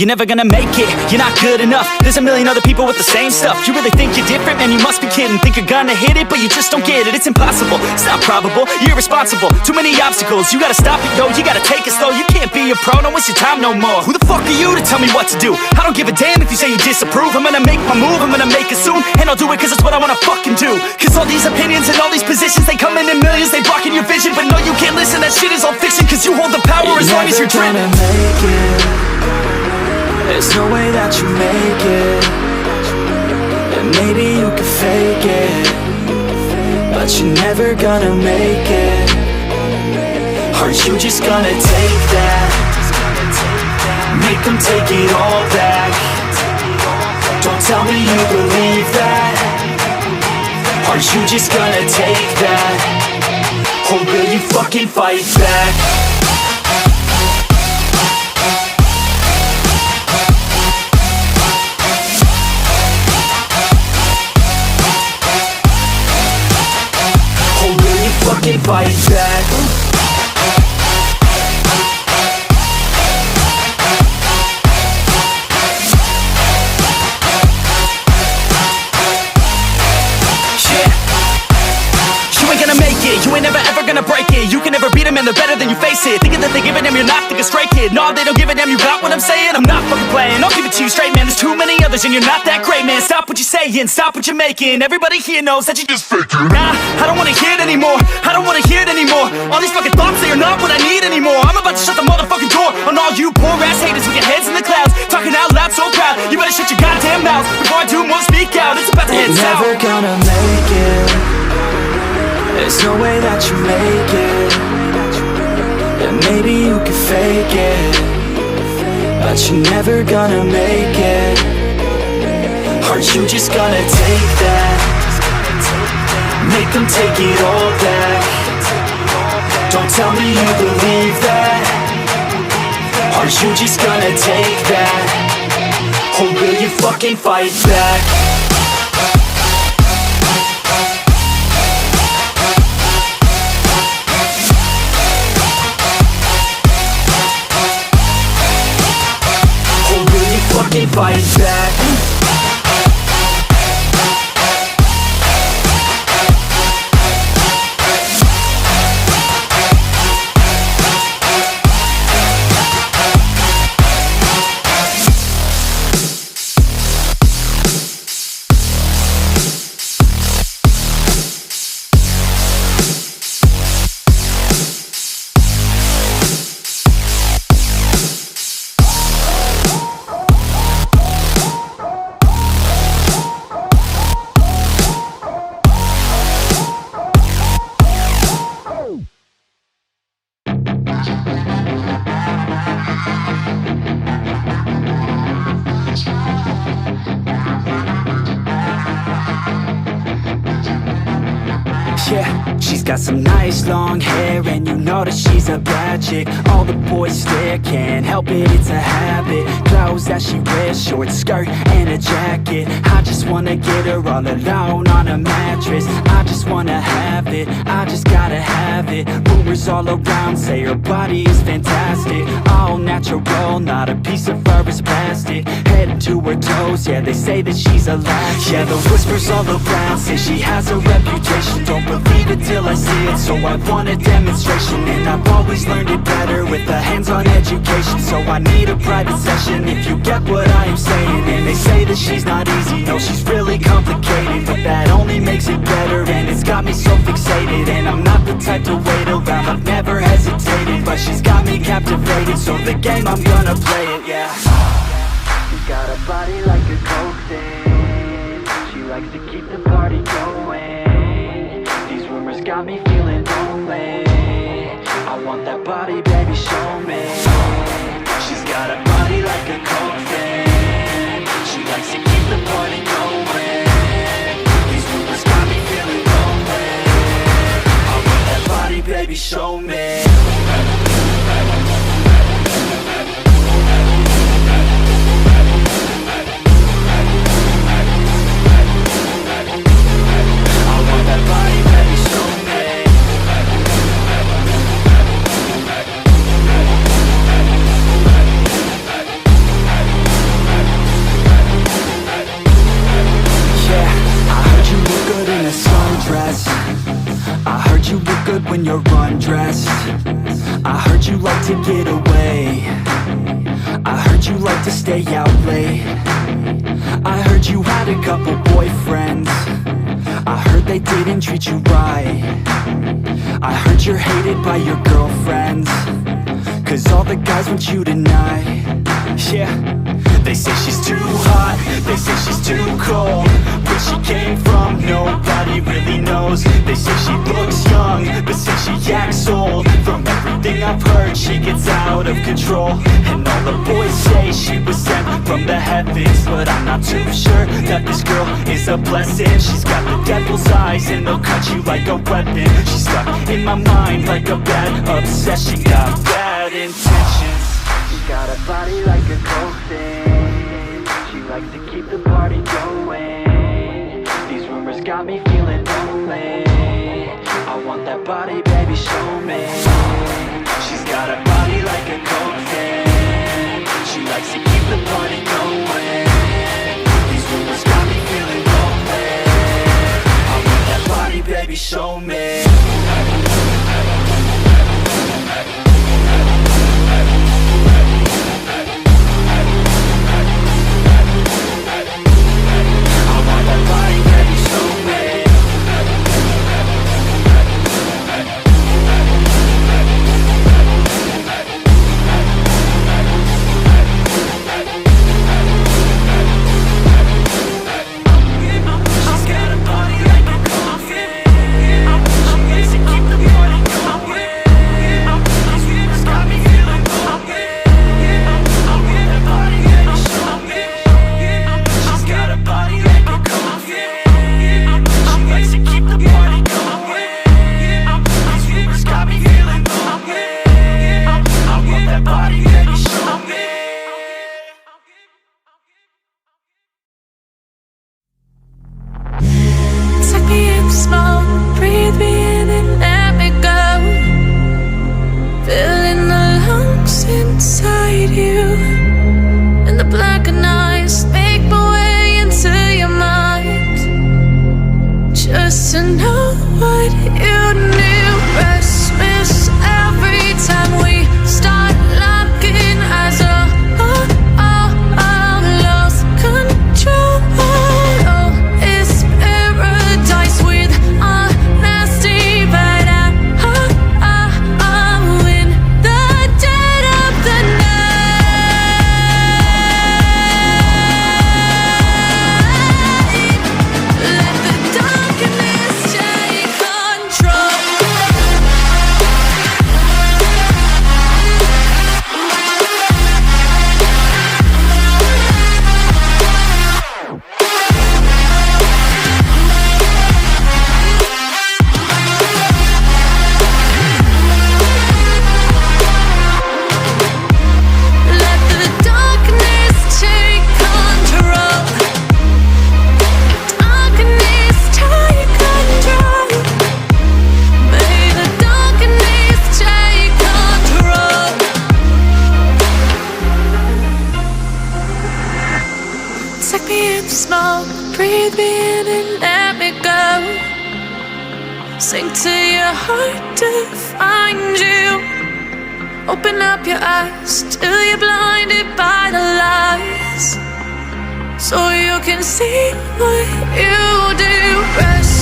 You're never gonna make it, you're not good enough. There's a million other people with the same stuff. You really think you're different? Man, you must be kidding. Think you're gonna hit it, but you just don't get it. It's impossible, it's not probable, you're irresponsible. Too many obstacles, you gotta stop it, yo. You gotta take it slow, you can't be a pro. Don't waste your time no more. Who the fuck are you to tell me what to do? I don't give a damn if you say you disapprove. I'm gonna make my move, I'm gonna make it soon. And I'll do it cause it's what I wanna fucking do. Cause all these opinions and all these positions, they come in millions, they blocking your vision. But no, you can't listen, that shit is all fiction. Cause you hold the power as long as you're driven. Make it. There's no way that you make it. And maybe you can fake it, but you're never gonna make it. Aren't you just gonna take that? Make them take it all back. Don't tell me you believe that. Aren't you just gonna take that? Or will you fucking fight back? Fucking fight back. You ain't gonna make it, you ain't never ever gonna break it. You can never beat them and they're better than you face it. Thinking that they give a damn, you're not thinking straight, kid. No, they don't give a damn, you got what I'm saying? I'm not fucking playing, I'll give it to you straight, man. There's too many others and you're not that great, man. Stop what you're saying, stop what you're making. Everybody here knows that you just faking. Nah, I don't wanna hear it anymore, I don't wanna hear it anymore. All these fucking thoughts, they are not what I need anymore. I'm about to shut the motherfucking door on all you poor ass haters with your heads in the clouds, talking out loud so proud. You better shut your goddamn mouth before I do more speak out. It's about to head south. You're never gonna make it. There's no way that you make it. And maybe you can fake it, but you're never gonna make it. Aren't you just gonna take that? Make them take it all back. Don't tell me you believe that. Aren't you just gonna take that? Or will you fucking fight back? Fucking fight back. Yeah, she's got some nice long hair, and you know that she's a bad chick. All the boys stare, can't help it, it's a habit. Clothes that she wears, short skirt and a jacket. I just wanna get her all alone on a mattress. I just wanna have it, I just gotta have it. Rumors all around say her body is fantastic. All natural, not a piece of fur is plastic. Head to her toes, yeah, they say that she's a latch. Yeah, the whispers all around say she has a reputation. Don't believe it till I see it, so I want a demonstration. And I've always learned it better with a hands-on education. So I need a private session if you get what I am saying. And they say that she's not easy, no, she's really complicated. But that only makes it better, and it's got me so fixated. And I'm not the type to wait around, I've never hesitated. But she's got me captivated, so the game, I'm gonna play it, yeah. She's got a body like a coke thing. She likes to keep the party going. These rumors got me feeling lonely. I want that body, baby, show me. She's got a body like a coke thing. She likes to keep the party going. These rumors got me feeling lonely. I want that body, baby, show me. it when you're undressed. I heard you like to get away. I heard you like to stay out late. I heard you had a couple boyfriends. I heard they didn't treat you right. I heard you're hated by your girlfriends, 'cause all the guys want you tonight. Yeah. They say she's too hot, they say she's too cold. Where she came from, nobody really knows. They say she looks young, but say she acts old. From everything I've heard, she gets out of control. And all the boys say she was sent from the heavens, but I'm not too sure that this girl is a blessing. She's got the devil's eyes and they'll cut you like a weapon. She's stuck in my mind like a bad obsession. Got bad intentions. She's got a body like a coffin. She likes to keep the party going. These rumors got me feeling lonely. I want that body, baby, show me. She's got a body like a coffin. She likes to keep the party going. These rumors got me feeling lonely. I want that body, baby, show me. Sing to your heart to find you. Open up your eyes till you're blinded by the lies, so you can see what you do. Rest